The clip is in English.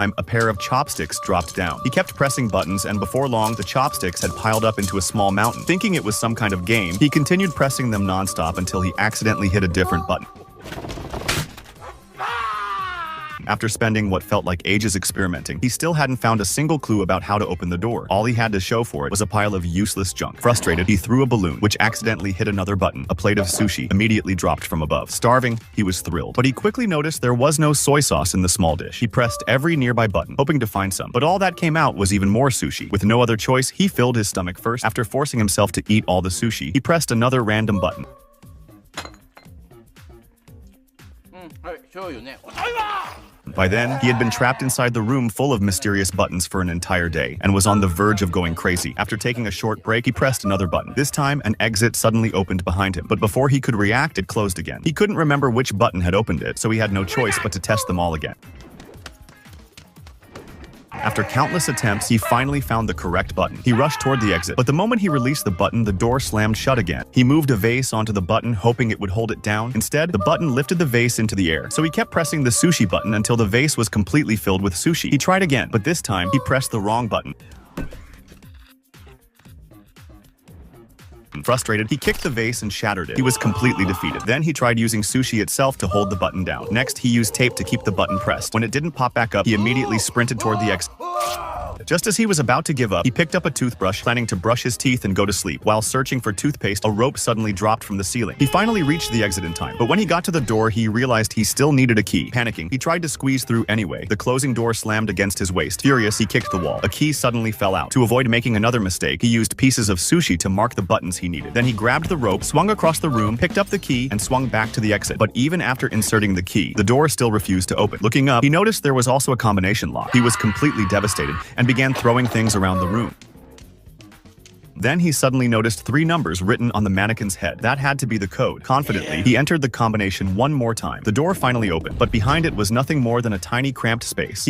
a pair of chopsticks dropped down. He kept pressing buttons, and before long, the chopsticks had piled up into a small mountain. Thinking it was some kind of game, he continued pressing them non-stop until he accidentally hit a different button. After spending what felt like ages experimenting, he still hadn't found a single clue about how to open the door. All he had to show for it was a pile of useless junk. Frustrated, he threw a balloon, which accidentally hit another button. A plate of sushi immediately dropped from above. Starving, he was thrilled. But he quickly noticed there was no soy sauce in the small dish. He pressed every nearby button, hoping to find some. But all that came out was even more sushi. With no other choice, he filled his stomach first. After forcing himself to eat all the sushi, he pressed another random button. By then, he had been trapped inside the room full of mysterious buttons for an entire day and was on the verge of going crazy. After taking a short break, he pressed another button. This time, an exit suddenly opened behind him, but before he could react, it closed again. He couldn't remember which button had opened it, so he had no choice but to test them all again. After countless attempts, he finally found the correct button. He rushed toward the exit, but the moment he released the button, the door slammed shut again. He moved a vase onto the button, hoping it would hold it down. Instead, the button lifted the vase into the air, so he kept pressing the sushi button until the vase was completely filled with sushi. He tried again, but this time, he pressed the wrong button. Frustrated, he kicked the vase and shattered it. He was completely defeated. Then he tried using sushi itself to hold the button down. Next, he used tape to keep the button pressed. When it didn't pop back up, he immediately sprinted toward the exit. Just as he was about to give up, he picked up a toothbrush, planning to brush his teeth and go to sleep. While searching for toothpaste, a rope suddenly dropped from the ceiling. He finally reached the exit in time, but when he got to the door, he realized he still needed a key. Panicking, he tried to squeeze through anyway. The closing door slammed against his waist. Furious, he kicked the wall. A key suddenly fell out. To avoid making another mistake, he used pieces of sushi to mark the buttons he needed. Then he grabbed the rope, swung across the room, picked up the key, and swung back to the exit. But even after inserting the key, the door still refused to open. Looking up, he noticed there was also a combination lock. He was completely devastated and began throwing things around the room. Then he suddenly noticed 3 numbers written on the mannequin's head. That had to be the code. Confidently, he entered the combination one more time. The door finally opened, but behind it was nothing more than a tiny cramped space.